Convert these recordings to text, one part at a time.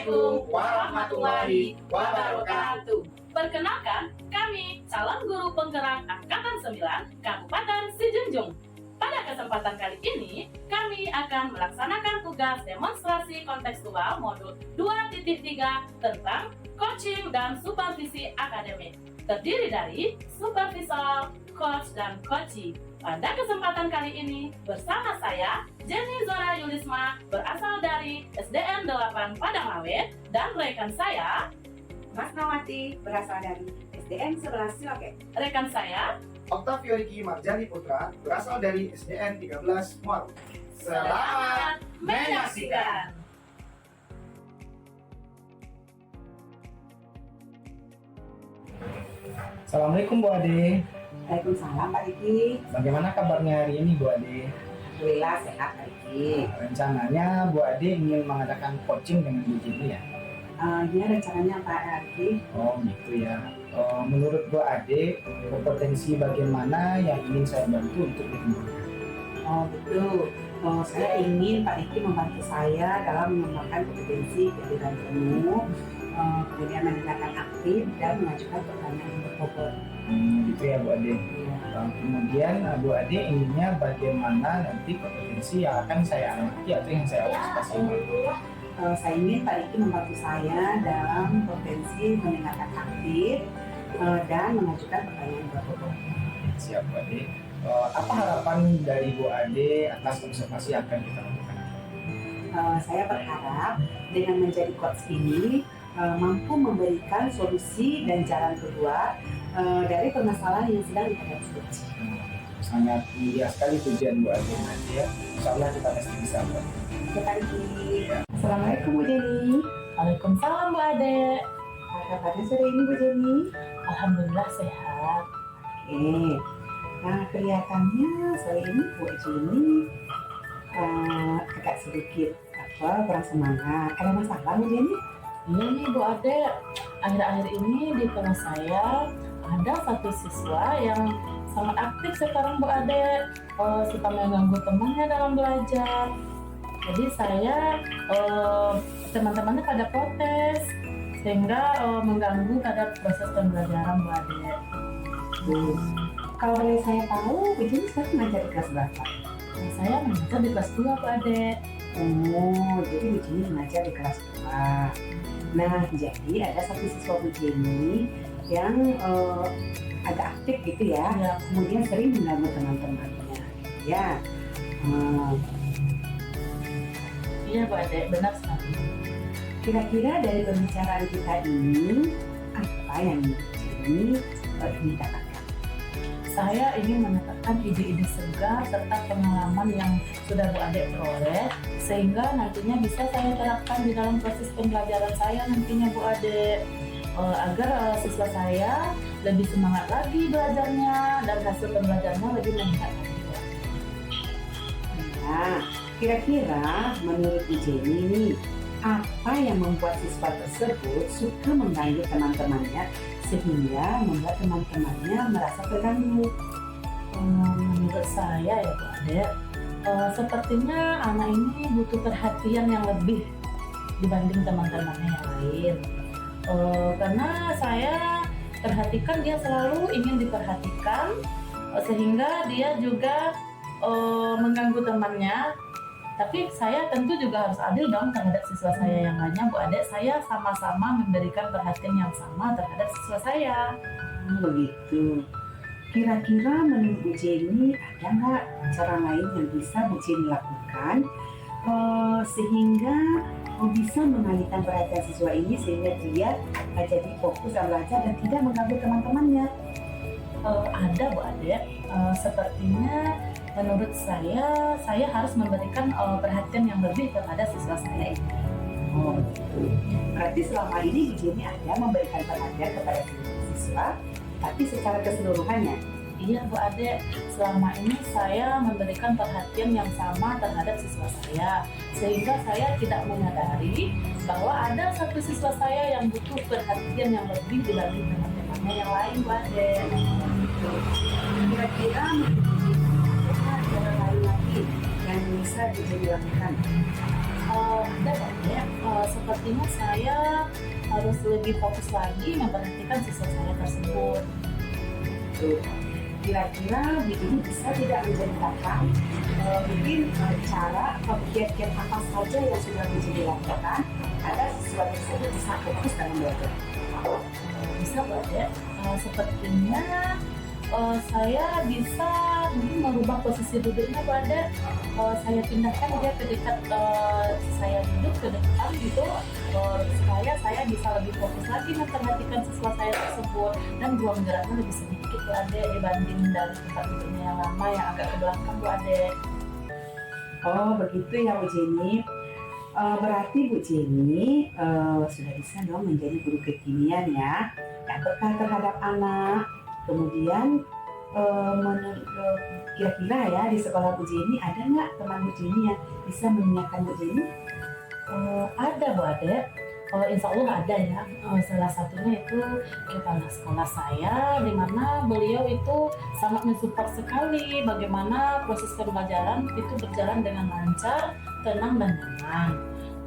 Assalamualaikum warahmatullahi wabarakatuh. Perkenalkan, kami calon guru penggerak Angkatan 9 Kabupaten Sijunjung. Pada kesempatan kali ini, kami akan melaksanakan tugas demonstrasi kontekstual modul 2.3 tentang coaching dan supervisi akademik. Terdiri dari supervisor, coach, dan coachee. Pada kesempatan kali ini, bersama saya, Jenny Zora Yulisma, berasal dari SDN 8 Padanglawe, dan rekan saya, Mas Nawati, berasal dari SDN 11 Siloke. rekan saya, Octavio Riki Marjani Putra, berasal dari SDN 13 Muaru. Selamat menyaksikan! Assalamualaikum Bu Ade. Waalaikumsalam Pak Riki. Bagaimana kabarnya hari ini Bu Ade? Alhamdulillah sehat Pak Riki. Rencananya Bu Ade ingin mengadakan coaching dengan Bu Jenny ya? Iya rencananya Pak Riki. Oh gitu ya. Menurut Bu Ade, kompetensi bagaimana yang ingin saya bantu untuk dikembangkan? Oh betul. Saya ingin Pak Riki membantu saya dalam mengembangkan kompetensi kejujuran penuh, kemudian mendengarkan aktif dan mengajukan pertanyaan yang berbobot. Gitu ya Bu Ade. Iya. Kemudian Bu Ade inginnya bagaimana nanti kompetensi yang akan saya amati atau yang saya observasi? Saya ingin Pak Riki membantu saya dalam potensi mendengarkan aktif dan mengajukan pertanyaan yang berbobot. Siap Bu Ade. Apa harapan dari Bu Ade atas observasi yang akan kita lakukan? Saya berharap dengan menjadi coach ini mampu memberikan solusi dan jalan keluar dari permasalahan yang sedang dihadapi coach. Sangat mulia sekali tujuan Bu Ade nanti ya. Insya Allah kita pasti bisa Bu Ade. Kita Assalamualaikum Bu Jenny. Waalaikumsalam Bu Ade. Apa kabarnya sore ini Bu Jenny? Alhamdulillah sehat. Oke. Nah kelihatannya sore ini Bu Jenny agak sedikit kurang semangat. Ada masalah Bu Jenny? Iya nih Bu Ade, akhir-akhir ini di kelas saya ada satu siswa yang sangat aktif sekarang Bu Ade, suka mengganggu temannya dalam belajar. Jadi saya, teman-temannya pada protes sehingga mengganggu terhadap proses pembelajaran Bu Ade. Kalau boleh saya tahu, Bu Jenny sekarang mengajar di kelas berapa? Saya mengajar di kelas 2 Bu Ade. Oh, jadi Bu Jenny mengajar di kelas 2. Nah, jadi ada satu siswa Bu Jenny yang agak aktif gitu ya, Ya. kemudian sering mengganggu teman-temannya. Ya, Iya Bu Ade, benar sekali. kira-kira dari pembicaraan kita ini, apa yang Bu Jenny ingin katakan? Saya ingin mendapatkan ide-ide segar serta pengalaman yang sudah Bu Ade peroleh sehingga nantinya bisa saya terapkan di dalam proses pembelajaran saya nantinya Bu Ade, agar siswa saya lebih semangat lagi belajarnya dan hasil pembelajarannya lebih meningkat lagi Bu Ade. Nah, kira-kira menurut Bu Jenny nih, apa yang membuat siswa tersebut suka mengganggu teman-temannya sehingga membuat teman-temannya merasa terganggu? Menurut saya ya Bu Ade, sepertinya anak ini butuh perhatian yang lebih dibanding teman-temannya yang lain. Karena saya perhatikan dia selalu ingin diperhatikan, sehingga dia juga mengganggu temannya. Tapi saya tentu juga harus adil dong terhadap siswa saya yang lainnya Bu Ade. Saya sama-sama memberikan perhatian yang sama terhadap siswa saya. Begitu. Kira-kira menurut Bu Jenny ada nggak cara lain yang bisa Bu Jenny lakukan sehingga bisa mengalihkan perhatian siswa ini sehingga dia jadi fokus dalam belajar dan tidak mengganggu teman-temannya? Ada Bu Ade, sepertinya menurut saya harus memberikan perhatian yang lebih kepada siswa saya ini. Oh begitu. Berarti selama ini Bu Jenny ada memberikan perhatian kepada siswa, tapi secara keseluruhannya. Iya Bu Ade, selama ini saya memberikan perhatian yang sama terhadap siswa saya, sehingga saya tidak menyadari bahwa ada satu siswa saya yang butuh perhatian yang lebih dibanding teman-temannya yang lain Bu Ade. Kira-kira ada cara lain lagi yang bisa Bu Jenny lakukan Ada Pak ya, sepertinya saya harus lebih fokus lagi memperhatikan siswa saya tersebut. Tuh. Kira-kira Bu Jenny bisa tidak menceritakan mungkin cara atau kiat-kiat apa saja yang sudah Bu Jenny lakukan agar siswa tersebut bisa fokus dalam belajar? Bisa Bu Ade, sepertinya saya bisa mungkin merubah posisi duduknya Bu Ade. Saya pindahkan dia ke dekat, saya duduk ke depan gitu, supaya saya bisa lebih fokus lagi memperhatikan siswa saya tersebut, dan ruang geraknya lebih sedikit Bu Ade dibanding dari tempat duduknya yang lama yang agak ke belakang Bu Ade. Oh begitu ya Bu Jenny. Berarti Bu Jenny sudah bisa dong menjadi guru kekinian ya, yang peka terhadap anak. Kemudian kira-kira ya di sekolah Bu Jenny ada nggak teman Bu Jenny yang bisa mengingatkan Bu Jenny? Ada Bu Ade, insya Allah ada ya. Salah satunya itu kepala sekolah saya, di mana beliau itu sangat mensupport sekali bagaimana proses pembelajaran itu berjalan dengan lancar, tenang dan nyaman.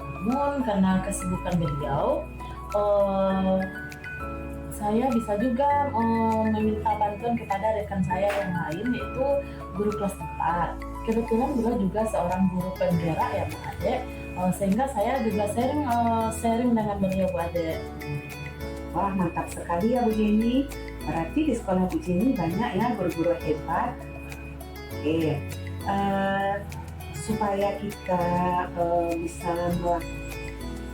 Namun karena kesibukan beliau, saya bisa juga meminta bantuan kepada rekan saya yang lain, yaitu guru kelas 4. Kebetulan beliau juga seorang guru penggerak ya Bu Ade, sehingga saya juga sharing dengan beliau Bu Ade. Wah mantap sekali ya Bu Jenny. Berarti di sekolah Bu Jenny banyak ya guru-guru hebat. Oke, supaya kita bisa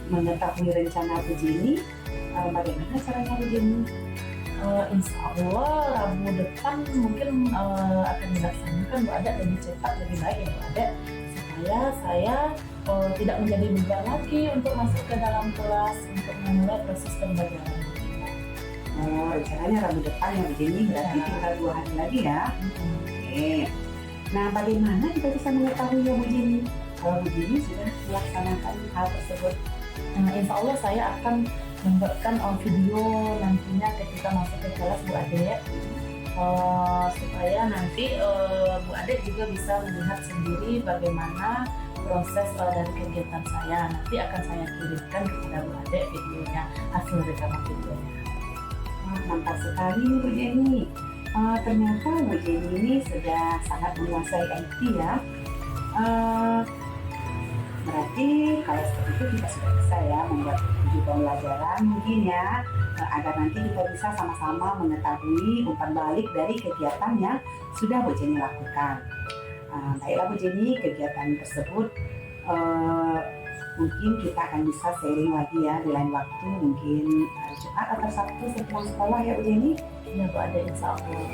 mengetahui rencana Bu Jenny, bagaimana caranya Bu Jenny? Insya Allah Rabu depan mungkin akan dilaksanakan Bu Ade, lebih cepat lebih baik ya Bu Ade, supaya saya tidak menjadi beban lagi untuk masuk ke dalam kelas untuk memulai proses pembelajaran. Rencananya Rabu depan ya Bu Jenny, berarti tinggal 2 hari lagi ya. Oke. Nah bagaimana kita bisa mengetahui ya Bu Jenny kalau Bu Jenny sudah melaksanakan hal tersebut? Insya Allah saya akan membuatkan video nantinya ketika masuk ke kelas Bu Ade, supaya nanti Bu Ade juga bisa melihat sendiri bagaimana proses dari kegiatan saya. Nanti akan saya kirimkan kepada Bu Ade videonya, hasil rekaman videonya. Mantap sekali nih Bu Jenny. Ternyata Bu Jenny ini sudah sangat menguasai IT ya. Berarti kalau seperti itu kita sudah bisa ya membuat video pembelajaran mungkin ya, agar nanti kita bisa sama-sama mengetahui umpan balik dari kegiatan yang sudah Bu Jenny lakukan. Baiklah Bu Jenny, kegiatan tersebut mungkin kita akan bisa sharing lagi ya di lain waktu, mungkin hari Jumat atau Sabtu setelah sekolah ya Bu Jenny. Ya Bu Ade, insya Allah.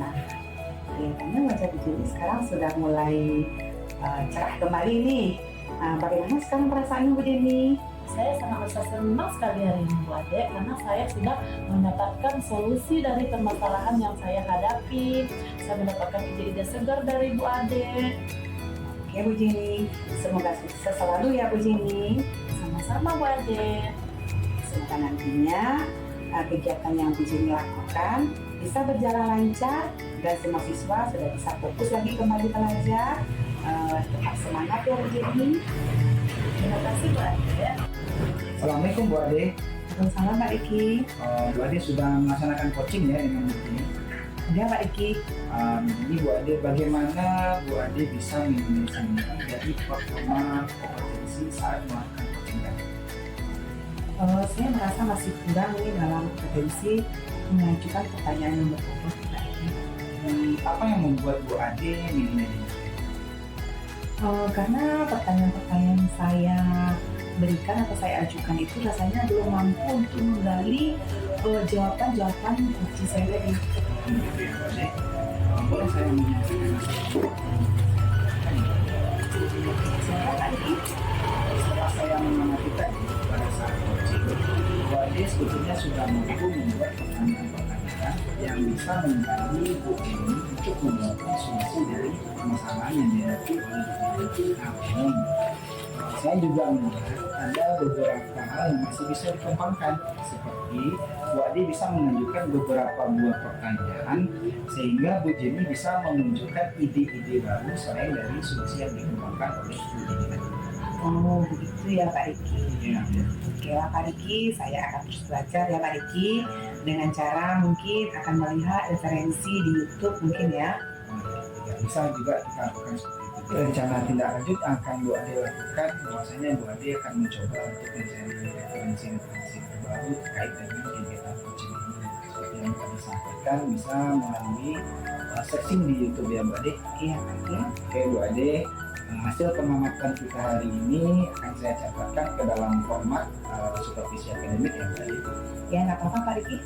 Nah, kelihatannya wajah Bu Jenny sekarang sudah mulai cerah kembali nih. Bagaimana sekarang perasaannya Bu Jenny? Saya sangat merasa senang sekali hari ini Bu Ade, karena saya sudah mendapatkan solusi dari permasalahan yang saya hadapi. Saya mendapatkan ide-ide segar dari Bu Ade. Oke Bu Jenny, semoga sukses selalu ya Bu Jenny. Sama-sama Bu Ade. Semoga nantinya kegiatan yang Bu Jenny lakukan bisa berjalan lancar dan semua siswa sudah bisa fokus lagi kembali belajar. Tetap semangat ya Bu Jenny. Terima kasih Bu Ade. Assalamualaikum Bu Ade. Waalaikumsalam Pak Iki. Bu Ade sudah melaksanakan coaching ya dengan Bu Jenny. Ya Pak Iki. Ini Bu Ade, bagaimana Bu Ade bisa menyelesaikan dari performa kompetensi saat melakukan coaching tadi? Saya merasa masih kurang nih dalam kompetensi mengajukan pertanyaan yang berbobot Pak Iki. Apa yang membuat Bu Ade menilai ini? Karena pertanyaan-pertanyaan yang saya berikan atau saya ajukan itu rasanya belum mampu untuk menggali jawaban-jawaban kunci saya tadi. Boleh saya menyaksikan Silakan Pak Iki. setelah saya mengamati tadi pada saat coaching, Bu Ade sebetulnya sudah mampu membuat pertanyaan-pertanyaan yang bisa menggali Bu Jenny untuk menemukan solusi dari permasalahan yang dihadapi oleh Bu Jenny. Namun, saya juga melihat ada beberapa hal yang masih bisa dikembangkan, seperti Bu Ade bisa menunjukkan beberapa buah pertanyaan sehingga Bu Jenny bisa menunjukkan ide-ide baru selain dari solusi yang dikembangkan oleh Bu Jenny tadi. Oh, begitu ya Pak Riki. Iya. Oke lah Pak Riki, saya akan terus belajar ya Pak Riki dengan cara mungkin akan melihat referensi di YouTube mungkin ya. Ya, bisa juga kita lakukan seperti itu. Rencana tindak lanjut akan Bu Ade lakukan, bahwasanya Bu Ade akan mencoba untuk mencari referensi terbaru terkait dengan kegiatan coaching ini. Seperti yang tadi sampaikan, bisa melalui searching di YouTube ya Bu Ade. Iya Pak Riki. Oke Bu Ade, hasil pengamatan kita hari ini akan saya catatkan ke dalam format supervisi akademik ya Bu Ade. Ya nggak apa-apa Pak Riki.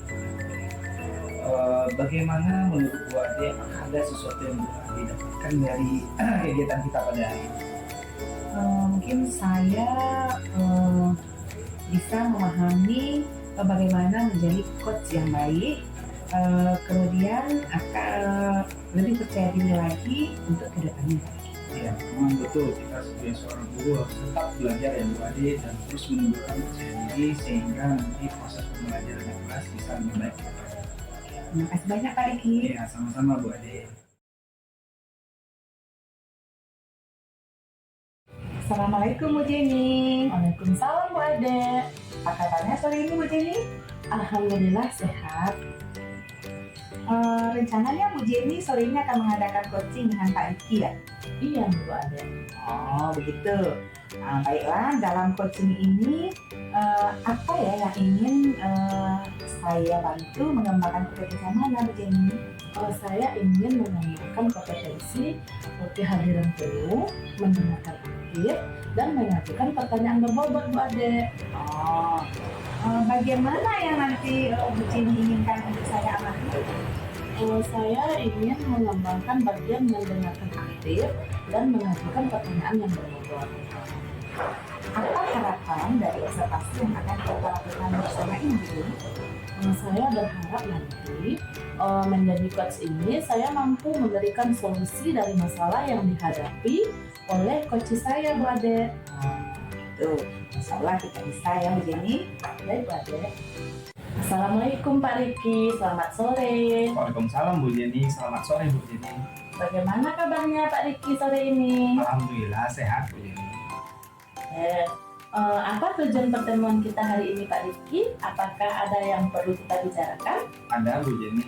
Bagaimana menurut Bu Ade, apakah ada sesuatu yang Bu Ade dapatkan dari kegiatan kita pada hari ini? Mungkin saya bisa memahami bagaimana menjadi coach yang baik, kemudian akan lebih percaya diri lagi untuk kedepannya. Ya, memang betul, kita sebagai seorang guru harus tetap belajar ya Bu Ade dan terus menumbuhkan percaya diri sehingga nanti proses pembelajaran yang kelas bisa lebih baik. Terima kasih banyak Pak Riki. Ya, sama-sama Bu Ade. Assalamualaikum Bu Jenny. Waalaikumsalam Bu Ade. Apa kabarnya sore ini Bu Jenny? Alhamdulillah sehat. Rencananya Bu Jenny sore ini akan mengadakan coaching dengan Pak Riki ya? Iya Bu Ade. Oh begitu. Nah, baiklah, dalam coaching ini apa ya yang ingin saya bantu mengembangkan kompetensi mana Bu Jenny? Saya ingin mengembangkan kompetensi kehadiran penuh, mendengarkan aktif, dan mengajukan pertanyaan berbobot Bu Ade. Oh, bagaimana yang nanti Bu Jenny inginkan untuk saya amati? Saya ingin mengembangkan bagian mendengarkan aktif dan mengajukan pertanyaan yang berbobot. Apa harapan dari observasi yang akan kita lakukan bersama ini Bu Jenny? Saya berharap nanti menjadi coach ini saya mampu memberikan solusi dari masalah yang dihadapi oleh coach saya Bu Ade. Tuh, insya Allah kita bisa ya Bu Jenny. Baik Bu Ade. Assalamualaikum Pak Riki, selamat sore. Waalaikumsalam Bu Jenny, selamat sore Bu Jenny. Bagaimana kabarnya Pak Riki sore ini? Alhamdulillah sehat Bu Jenny. Apa tujuan pertemuan kita hari ini Pak Riki? Apakah ada yang perlu kita bicarakan? Ada Bu Jenny,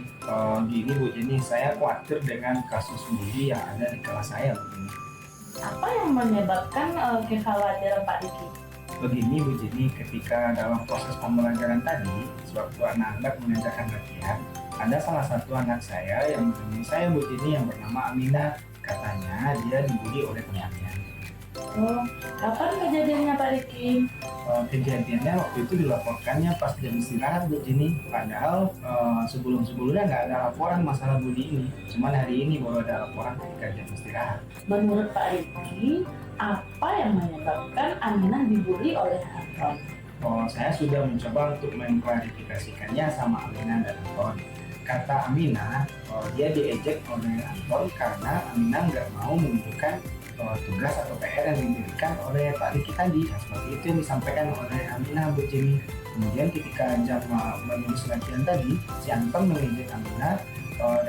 gini Bu Jenny, saya khawatir dengan kasus bully yang ada di kelas saya Bu Jenny. Apa yang menyebabkan kekhawatiran Pak Riki? Begini Bu Jenny, ketika dalam proses pembelajaran tadi, sewaktu anak-anak mengerjakan latihan, ada salah satu anak saya yang menemui saya Bu Jenny yang bernama Aminah. Katanya dia dibully oleh temannya. Oh, kapan kejadiannya Pak Riki? Kejadiannya waktu itu dilaporkannya pas jam istirahat Bu Jenny. Padahal sebelum-sebelumnya nggak ada laporan masalah bully ini. Cuman hari ini baru ada laporan ketika jam istirahat. Menurut Pak Riki, apa yang menyebabkan Aminah dibully oleh Anton? Saya sudah mencoba untuk mengklarifikasikannya sama Aminah dan Anton. Kata Aminah, dia diejek oleh Anton karena Aminah nggak mau menunjukkan tugas atau PR yang diberikan oleh Pak Riki tadi. Seperti itu yang disampaikan oleh Aminah Bu Jenny. Kemudian ketika jam menulis latihan tadi, si Anton mengejek Aminah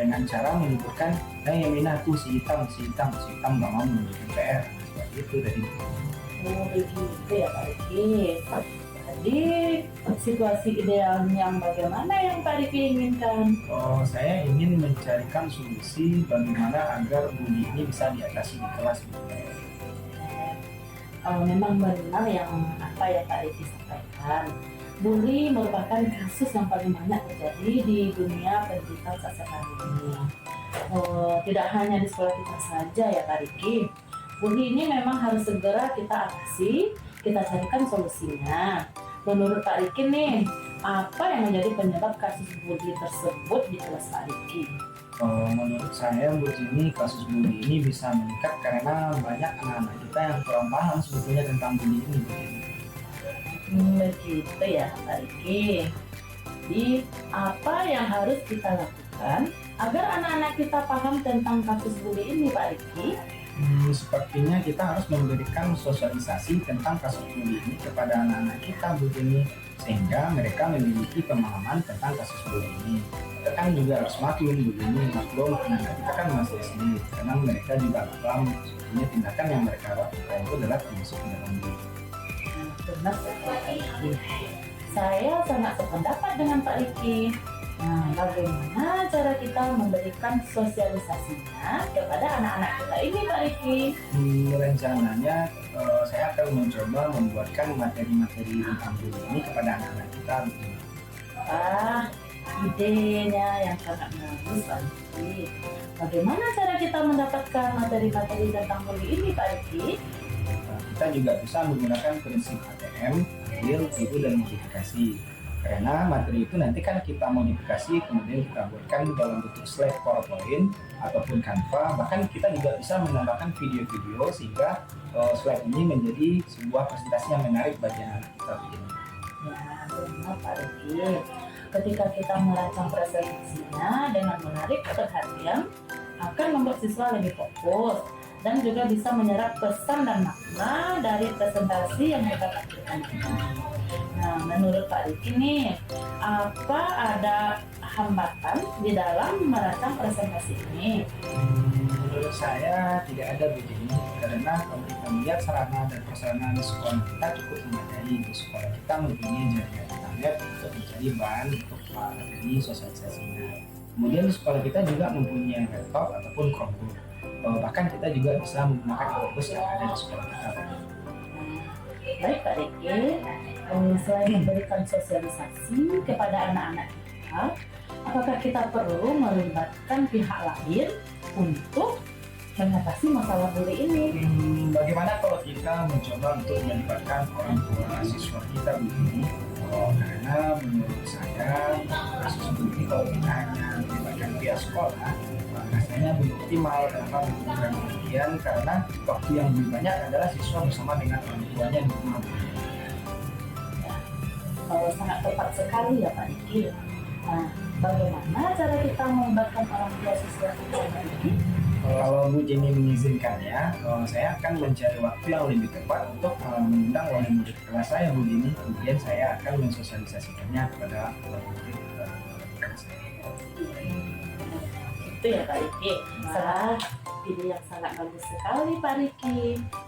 dengan cara menyebutkan, Aminah tuh si hitam nggak mau menunjukkan PR. Seperti itu tadi. Oh begitu ya Pak Riki. Jadi situasi idealnya yang bagaimana yang Pak Riki inginkan? Saya ingin mencarikan solusi bagaimana agar bully ini bisa diatasi di kelas. Memang benar yang apa yang Pak Riki sampaikan. Bully merupakan kasus yang paling banyak terjadi di dunia pendidikan saat sekarang ini. Tidak hanya di sekolah kita saja ya Pak Riki. Bully ini memang harus segera kita atasi, kita carikan solusinya. Menurut Pak Riki nih, apa yang menjadi penyebab kasus bully tersebut di kelas Pak Riki? Menurut saya Bu Jenny, kasus bully ini bisa meningkat karena banyak anak-anak kita yang kurang paham sebetulnya tentang bully ini Bu Jenny. Begitu ya Pak Riki. Jadi apa yang harus kita lakukan agar anak-anak kita paham tentang kasus bully ini Pak Riki? Sepertinya kita harus memberikan sosialisasi tentang kasus bully ini kepada anak-anak kita Bu Jenny, sehingga mereka memiliki pemahaman tentang kasus bully ini. kan juga harus maklum begini, maklum anak-anak kita kan masih SD, karena mereka juga paham sebetulnya tindakan yang mereka lakukan itu adalah termasuk ke dalam bullying. Benar sekali Pak Riki. Saya sangat sependapat dengan Pak Riki. Nah, bagaimana cara kita memberikan sosialisasinya kepada anak-anak kita ini Pak Riki? Rencananya saya akan mencoba membuatkan materi-materi tentang bullying ini kepada anak-anak kita. Ah, idenya yang sangat bagus Pak Riki. Bagaimana cara kita mendapatkan materi-materi tentang bullying ini Pak Riki? Kita juga bisa menggunakan prinsip ATM, adil, tiru, dan modifikasi. Karena materi itu nanti kan kita modifikasi, kemudian kita buatkan dalam bentuk slide PowerPoint ataupun Canva. Bahkan kita juga bisa menambahkan video-video sehingga slide ini menjadi sebuah presentasi yang menarik bagi anak kita. Ya, benar Pak Riki. Ketika kita merancang presentasinya dengan menarik perhatian, akan membuat siswa lebih fokus dan juga bisa menyerap pesan dan makna dari presentasi yang kita tampilkan. Nah, menurut Pak Riki nih, apa ada hambatan di dalam merancang presentasi ini? Menurut saya tidak ada begini, karena kalau kita melihat sarana dan prasarana di sekolah kita cukup memadai. Di sekolah kita mempunyai jaringan internet untuk mencari bahan untuk materi sosialisasinya. Kemudian di sekolah kita juga mempunyai laptop ataupun Chromebook. Bahkan kita juga bisa menggunakan kampus yang ada di sekolah kita. Baik Pak Riki, selain memberikan sosialisasi kepada anak-anak kita, apakah kita perlu melibatkan pihak lain untuk mengatasi masalah bully ini? Bagaimana kalau kita mencoba untuk melibatkan orang tua siswa kita begini? Karena menurut saya kasus bully kalau kita hanya melibatkan pihak sekolah, rasanya belum optimal karena bukan kemudian karena waktu yang lebih banyak adalah siswa bersama dengan orang tuanya di rumah. Sangat tepat sekali ya Pak Riki. Nah, bagaimana cara kita melibatkan orang tua siswa kita Pak Riki? Kalau Bu Jenny mengizinkannya, saya akan mencari waktu yang lebih tepat untuk mengundang wali murid kelas saya Bu Jenny. Kemudian saya akan mensosialisasikannya kepada wali murid kelas saya. Itu ya Pak Riki. Ide yang sangat bagus sekali Pak Riki.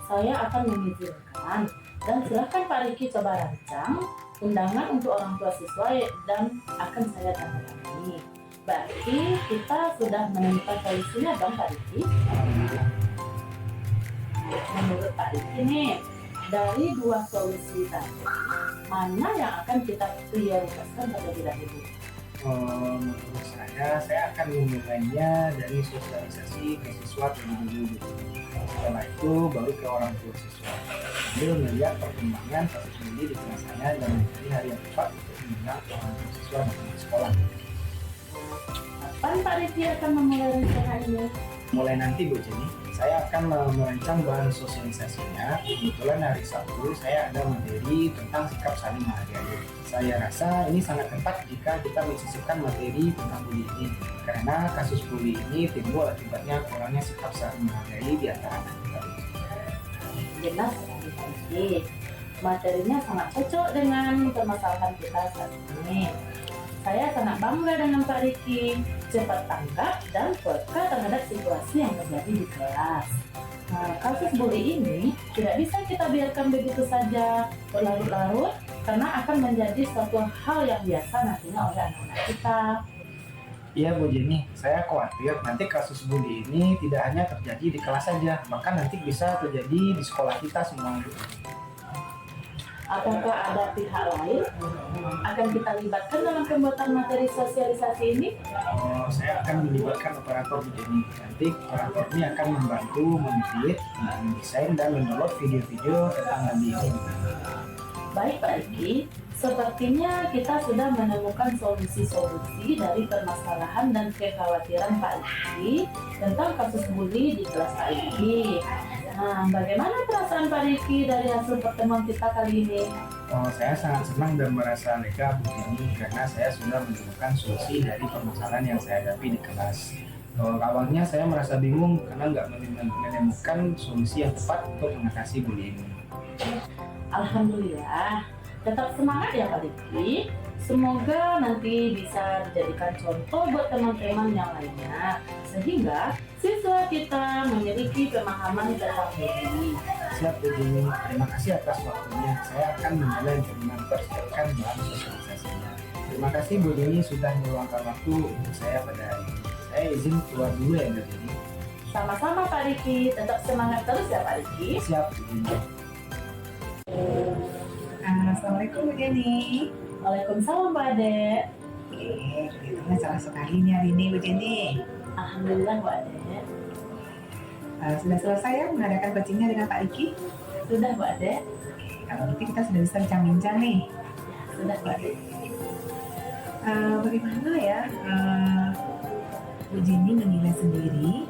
Saya akan mengizinkan dan silakan Pak Riki coba rancang undangan untuk orang tua siswa dan akan saya tangani. Berarti kita sudah menemukan solusinya dong Pak Riki. Menurut Pak Riki nih, dari dua solusi tadi, mana yang akan kita prioritaskan terlebih dahulu? Menurut saya akan memulainya dari sosialisasi ke siswa terlebih dahulu. Setelah itu baru ke orang tua siswa. Sambil melihat perkembangan kasus bully di kelas saya dan mencari hari yang tepat untuk mengundang orang tua siswa di sekolah. Kapan Pak Riki akan memulai rencana ini? Mulai nanti Bu Jenny, saya akan merancang bahan sosialisasinya. Kebetulan hari Sabtu saya ada materi tentang sikap saling menghargai. Saya rasa ini sangat tepat jika kita mensisipkan materi tentang bully ini, karena kasus bully ini timbul akibatnya kurangnya sikap saling menghargai di antara anak kita. Jelas sekali Pak Riki. Materinya sangat cocok dengan permasalahan kita saat ini. Saya sangat bangga dengan Pak Riki, cepat tanggap dan peka terhadap situasi yang terjadi di kelas. Nah, kasus bully ini tidak bisa kita biarkan begitu saja berlarut-larut karena akan menjadi suatu hal yang biasa nantinya oleh anak-anak kita. Iya Bu Jenny, saya khawatir nanti kasus bully ini tidak hanya terjadi di kelas saja, bahkan nanti bisa terjadi di sekolah kita semua. Apakah ada pihak lain akan kita libatkan dalam pembuatan materi sosialisasi ini? Saya akan melibatkan operator Bu Jenny. Nanti operator ini akan membantu mengedit, mendesain dan mendownload video-video tentang hal ini. Baik Pak Riki, sepertinya kita sudah menemukan solusi-solusi dari permasalahan dan kekhawatiran Pak Riki tentang kasus bully di kelas Pak Riki. Nah, bagaimana perasaan Pak Riki dari hasil pertemuan kita kali ini? Saya sangat senang dan merasa lega Bu Jenny karena saya sudah menemukan solusi dari permasalahan yang saya hadapi di kelas. Awalnya saya merasa bingung karena nggak menemukan solusi yang tepat untuk mengatasi bullying ini. Alhamdulillah, tetap semangat ya Pak Riki. Semoga nanti bisa dijadikan contoh buat teman-teman yang lainnya, sehingga siswa kita memiliki pemahaman tentang hobi. Siap Bu Jenny, terima kasih atas waktunya. Saya akan memulai dengan mempersiapkan bahan sosialisasinya. Terima kasih Bu Jenny sudah meluangkan waktu untuk saya pada hari ini. Saya izin keluar dulu ya Bu Jenny. Sama-sama Pak Riki, tetap semangat terus ya Pak Riki. Siap Bu Jenny. Assalamualaikum Bu Jenny. Waalaikumsalam Pak Ade. Oke, kelihatannya cerah sekali nih hari ini Bu Jenny. Alhamdulillah Pak Ade. Sudah selesai ya mengadakan coachingnya dengan Pak Riki? Sudah Pak Ade. Kalau gitu kita sudah bisa bincang-bincang nih. Sudah Pak Ade. Bagaimana ya Bu Jenny menilai sendiri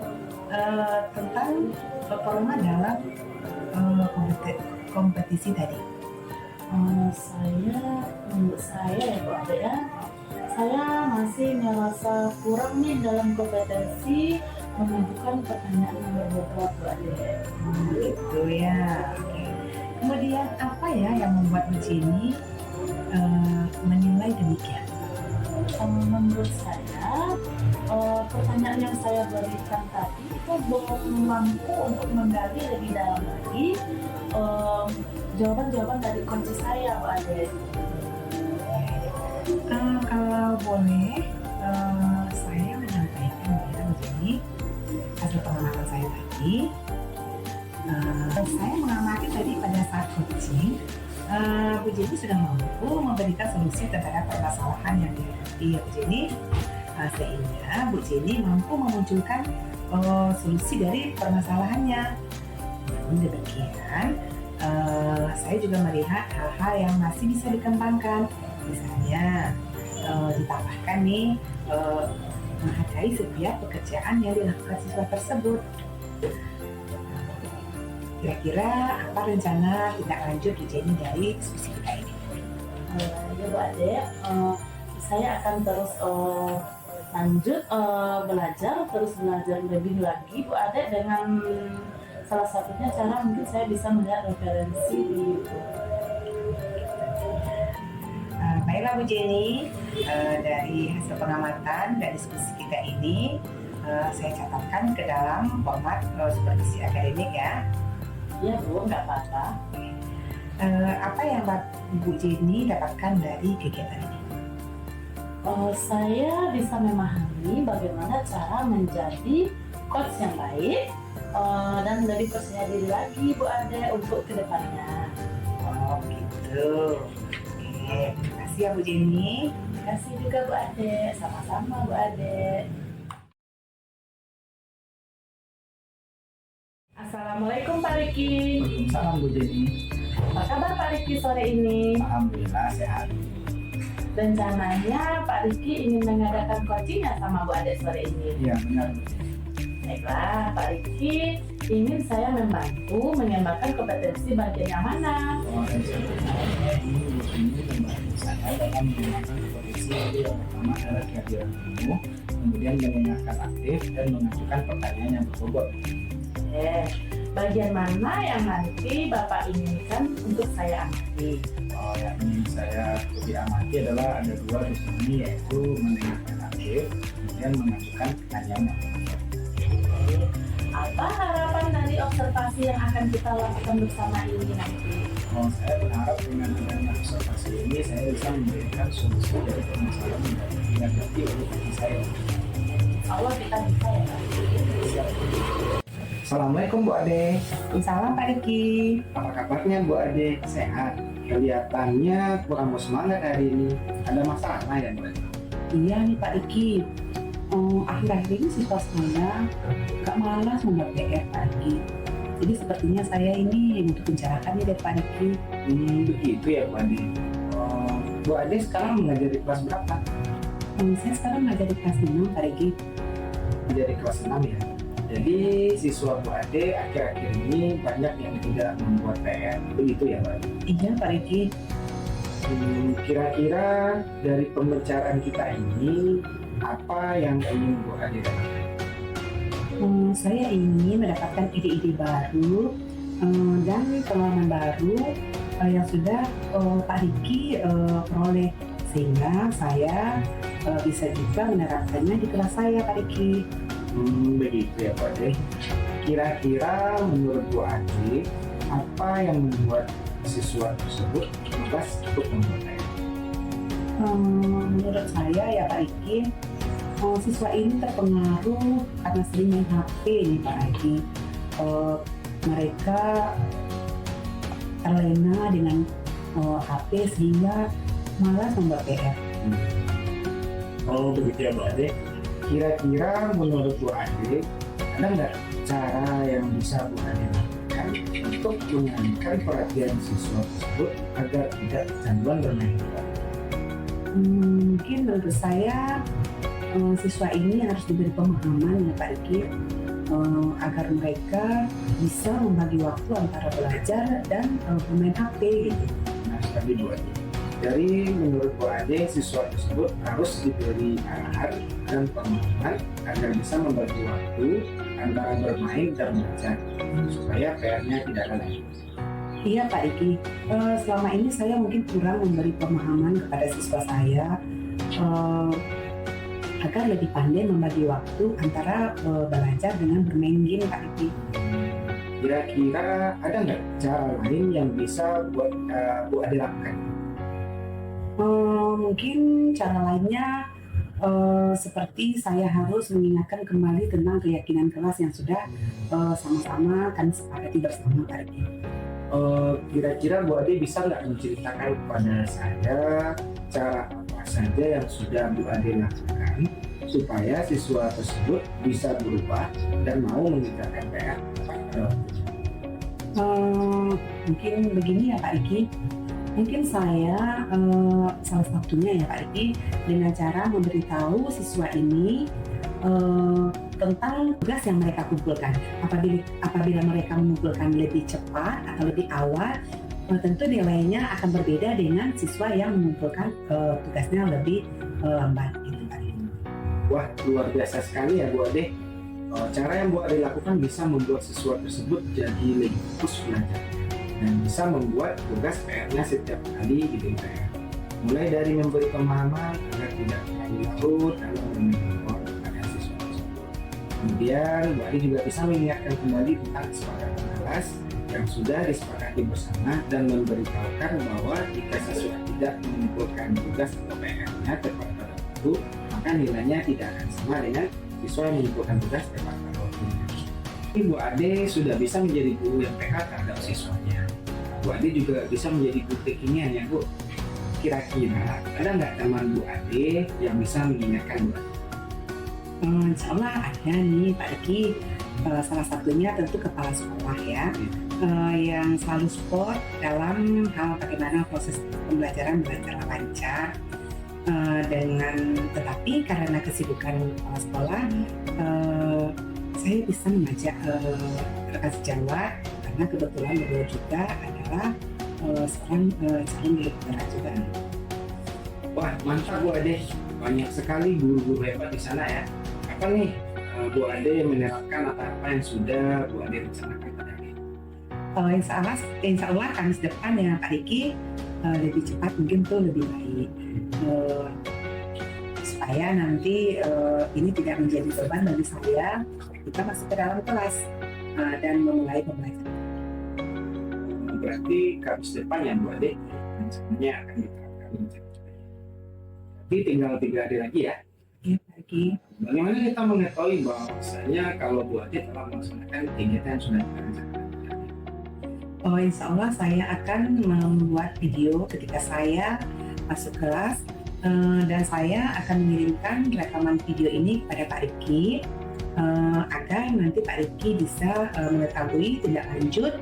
tentang performa dalam kompetisi tadi? Menurut saya ya Pak Ade ya, saya masih merasa kurang nih dalam kompetensi mengajukan pertanyaan yang berbobot Pak Ade. Gitu ya. Oke. Kemudian apa ya yang membuat Bu Jenny menilai demikian? Menurut saya, pertanyaan yang saya berikan tadi itu belum mampu untuk menggali lebih dalam lagi jawaban-jawaban dari kunci saya, Pak Ade. Kalau boleh, saya menyampaikan ya Bu Jenny, hasil pengamatan saya tadi. Saya mengamati tadi pada saat coaching, Bu Jenny sudah mampu memberikan solusi terhadap permasalahan yang dihadapi ya Bu Jenny, sehingga Bu Jenny mampu memunculkan solusi dari permasalahannya. Namun demikian, saya juga melihat hal-hal yang masih bisa dikembangkan, misalnya ditambahkan nih menghargai setiap pekerjaan yang dilakukan siswa tersebut. Kira-kira apa rencana tindak lanjut Bu Jenny dari diskusi kita ini? Ya Bu Ade, saya akan terus lanjut belajar lebih lagi Bu Ade, dengan salah satunya cara mungkin saya bisa melihat referensi di YouTube. Baiklah Bu Jenny, dari hasil pengamatan dan diskusi kita ini saya catatkan ke dalam format supervisi akademik ya. Iya Bu, nggak apa-apa. Apa yang Bu Jenny dapatkan dari kegiatan ini? Saya bisa memahami bagaimana cara menjadi coach yang baik dan lebih percaya diri lagi Bu Ade untuk kedepannya. Oh gitu. Oke, terima kasih ya Bu Jenny. Terima kasih juga Bu Ade, sama-sama Bu Ade. Assalamualaikum Pak Riki. Waalaikumsalam Bu Jenny. Apa kabar Pak Riki sore ini? Alhamdulillah sehat. Rencananya Pak Riki ingin mengadakan coaching ya sama Bu Ade sore ini. Iya benar. Baiklah, Pak Riki ingin saya membantu mengembangkan kompetensi bagian yang mana? Saya ini Bu Jenny membantu saya dalam mengembangkan potensi yang pertama adalah kehadiran ilmu, kemudian mendengarkan aktif dan mengajukan pertanyaan yang berbobot. Bagian mana yang nanti Bapak inginkan untuk saya amati? Yang ingin saya lebih amati adalah ada dua di sini, yaitu mendengarkan aktif, kemudian mengajukan pertanyaan yang berbobot. Apa harapan dari observasi yang akan kita lakukan bersama ini nanti? Saya berharap dengan adanya observasi ini saya bisa memberikan solusi dari permasalahan yang dihadapi oleh diri saya. Allah kita bisa ya Pak. Assalamualaikum Bu Ade. Salam Pak Riki. Apa kabarnya Bu Ade? Sehat? Kelihatannya kurang bersemangat hari ini. Ada masalah ya Bu Ade? Iya nih Pak Riki. Akhir-akhir ini siswa saya gak malas membuat PR Pak Riki. Jadi sepertinya saya ini butuh pencerahan nih dari Pak Riki. Begitu ya Bu Ade. Bu Ade sekarang mengajar di kelas berapa? Saya sekarang ngajar di kelas 6 Pak Riki. Mengajar di kelas 6 ya. Jadi siswa Bu Ade akhir-akhir ini banyak yang tidak membuat PR. Begitu ya Pak Ade? Iya Pak Riki. Kira-kira dari pembicaraan kita ini apa yang ingin Bu Ade dapatkan? Saya ingin mendapatkan ide-ide baru dan pengalaman baru yang sudah Pak Riki peroleh sehingga saya bisa juga menerapkannya di kelas saya, Pak Riki. Begitu ya Bu Ade. Kira-kira menurut Bu Ade, apa yang membuat siswa tersebut malas untuk membuat PR? Menurut saya ya Pak Riki, siswa ini terpengaruh karena sering main HP nih Pak Riki. Mereka terlena dengan HP sehingga malas membuat PR. Oh begitu ya Bu Ade. Kira-kira menurut Bu Ade, ada nggak cara yang bisa Bu Ade lakukan untuk mengalihkan perhatian siswa tersebut agar tidak kecanduan bermain HP? Mungkin menurut saya siswa ini harus diberi pemahaman ya Pak Riki, agar mereka bisa membagi waktu antara belajar dan bermain HP gitu. Nah sekali Bu Ade. Dari menurut Bu Ade, siswa tersebut harus diberi arahan dan pemahaman agar bisa membagi waktu antara bermain dan belajar supaya PR-nya tidak lagi. Iya Pak Riki, selama ini saya mungkin kurang memberi pemahaman kepada siswa saya agar lebih pandai membagi waktu antara belajar dengan bermain game Pak Riki. Kira-kira ada nggak cara lain yang bisa buat Bu Ade lakukan? Mungkin cara lainnya seperti saya harus mengingatkan kembali tentang keyakinan kelas yang sudah sama-sama kami sepakati bersama Pak Riki. Kira-kira Bu Ade bisa nggak menceritakan kepada saya cara apa saja yang sudah Bu Ade lakukan supaya siswa tersebut bisa berubah dan mau mengerjakan PR tepat pada waktunya? Mungkin begini ya Pak Riki, mungkin saya salah satunya ya Pak Riki dengan cara memberitahu siswa ini tentang tugas yang mereka kumpulkan. Apabila mereka mengumpulkan lebih cepat atau lebih awal, tentu nilainya akan berbeda dengan siswa yang mengumpulkan tugasnya lebih lambat gitu Pak Riki. Wah, luar biasa sekali ya Bu Ade. Cara yang Bu Ade lakukan bisa membuat siswa tersebut jadi lebih fokus belajar dan bisa membuat tugas PR-nya setiap kali diberi PR. Mulai dari memberi pemahaman agar tidak terlalu larut dalam mengingatkan kepada siswa tersebut. Kemudian Bu Ade juga bisa mengingatkan kembali tentang kesepakatan kelas yang sudah disepakati bersama dan memberitahukan bahwa jika siswa tidak mengumpulkan tugas atau PR-nya tepat pada waktu, maka nilainya tidak akan sama dengan siswa yang mengumpulkan tugas tepat pada waktunya. Tapi Bu Ade sudah bisa menjadi guru yang peka terhadap siswanya. Bu Ade juga bisa menjadi guru kekinian ya Bu. Kira-kira ada nggak teman Bu Ade yang bisa mengingatkan Bu Ade? Insya Allah ada nih Pak Riki. Salah satunya tentu kepala sekolah ya, yang selalu support dalam hal bagaimana proses pembelajaran berjalan lancar. Tetapi karena kesibukan kepala sekolah, saya bisa mengajak rekan sejawat karena kebetulan beliau juga adalah seorang calon guru penggerak juga. Wah mantap Bu Ade, banyak sekali guru-guru hebat di sana ya. Apa nih Bu Ade yang menerapkan apa yang sudah Bu Ade rencanakan pada hari ini? Insya Allah Kamis depan ya Pak Riki, lebih cepat mungkin tuh lebih baik, supaya nanti ini tidak menjadi beban bagi saya. Kita masuk ke dalam kelas dan memulai pembelajaran. Berarti Kamis depan ya Bu Ade rencananya akan diterapkan. Tapi tinggal 3 hari lagi ya. Ya Pak Riki. Bagaimana kita mengetahui bahwasanya kalau Bu Ade telah melaksanakan kegiatan yang sudah kita rencanakan? Insya Allah saya akan membuat video ketika saya masuk kelas, dan saya akan mengirimkan rekaman video ini kepada Pak Riki agar nanti Pak Riki bisa mengetahui tindak lanjut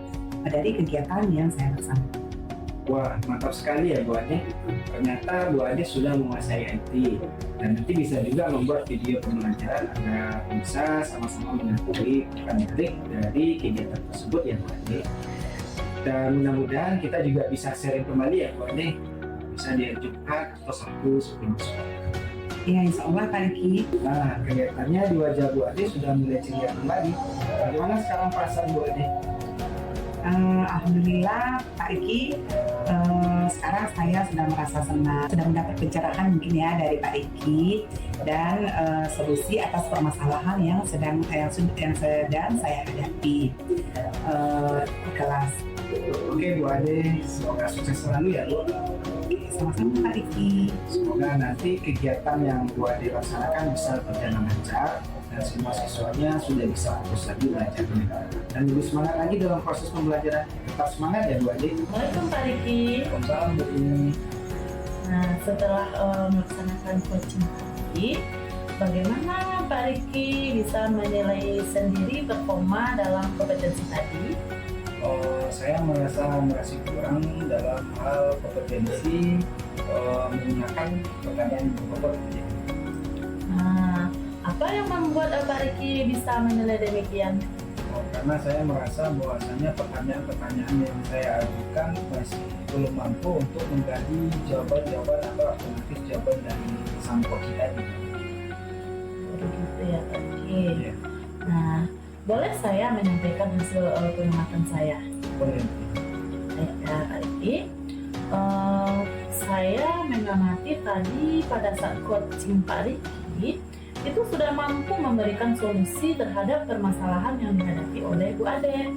dari kegiatan yang saya laksanakan. Wah mantap sekali ya Bu Ade. Ternyata Bu Ade sudah menguasai IT dan nanti bisa juga membuat video pembelajaran agar bisa sama-sama mengetahui menarik dari kegiatan tersebut ya Bu Ade. Dan mudah-mudahan kita juga bisa sharing kembali ya Bu Ade, bisa di hari Jumat atau Sabtu sebelum sekolah. Ya Insya Allah Pak Riki. Nah kelihatannya di wajah Bu Ade sudah mulai ceria kembali. Bagaimana sekarang perasaan Bu Ade? Alhamdulillah Pak Riki, sekarang saya sudah merasa senang, sudah mendapat pencerahan mungkin ya dari Pak Riki dan solusi atas permasalahan yang sedang saya hadapi di kelas. Oke Bu Ade, semoga sukses selalu ya Bu. Sama-sama Pak Riki. Semoga nanti kegiatan yang Bu Ade laksanakan bisa berjalan lancar dan semua siswanya sudah bisa fokus lagi belajarnya. Dan lebih semangat lagi dalam proses pembelajaran. Tetap semangat ya Bu Ade. Assalamualaikum Pak Riki. Waalaikumsalam Bu Ini. Nah, setelah melaksanakan coaching tadi, bagaimana Pak Riki bisa menilai sendiri performa dalam kompetensi tadi? Saya merasa masih kurang dalam hal kompetensi menggunakan pertanyaan berbobot. Nah, apa yang membuat Pak Riki bisa menilai demikian? Karena saya merasa bahwasanya pertanyaan-pertanyaan yang saya ajukan masih belum mampu untuk menggali jawaban-jawaban atau alternatif jawaban dari sang coach tadi. Begitu ya Pak Riki. Iya. Nah, boleh saya menyampaikan hasil pengamatan saya? Boleh. Baik ya Pak Riki. Saya mengamati tadi pada saat coaching Pak Riki itu sudah mampu memberikan solusi terhadap permasalahan yang dihadapi oleh Bu Ade.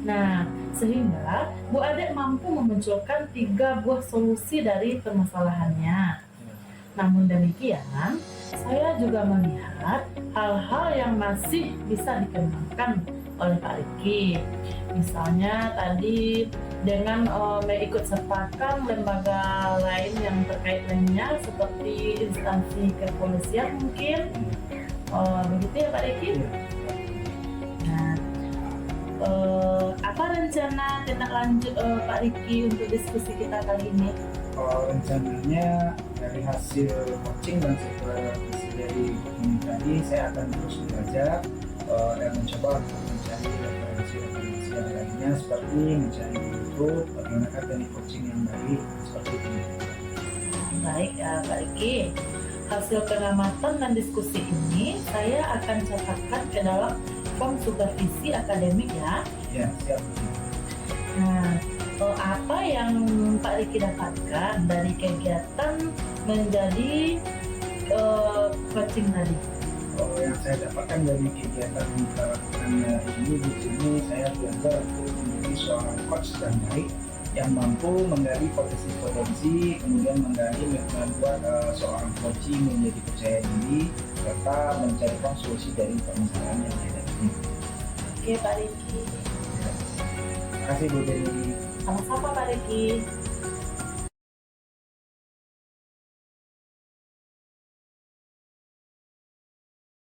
Nah, sehingga Bu Ade mampu memunculkan 3 buah solusi dari permasalahannya. Namun demikian, saya juga melihat hal-hal yang masih bisa dikembangkan oleh Pak Riki. Misalnya tadi dengan mengikut sertakan lembaga lain yang terkait lainnya seperti instansi kepolisian mungkin. Begitu ya Pak Riki? Nah, apa rencana tindak lanjut Pak Riki untuk diskusi kita kali ini? Rencananya dari hasil coaching dan supervisi dari ini tadi saya akan terus belajar dan mencoba untuk mencari referensi yang lainnya seperti mencari YouTube bagaimana teknik coaching yang baik seperti ini. Baik ya Pak Riki, hasil pengamatan dan diskusi ini saya akan catatkan ke dalam form supervisi akademik ya. Ya, siap. Nah, apa yang Pak Riki dapatkan dari kegiatan menjadi coaching tadi? Yang saya dapatkan dari kegiatan kita lakukan ini di sini saya belajar untuk menjadi seorang coach yang baik yang mampu menggali potensi-potensi, kemudian membuat seorang coaching menjadi percaya diri serta mencarikan solusi dari permasalahan yang dihadapi. Oke Pak Riki. Terima kasih Bu Dewi. Sama-sama Pak Riki.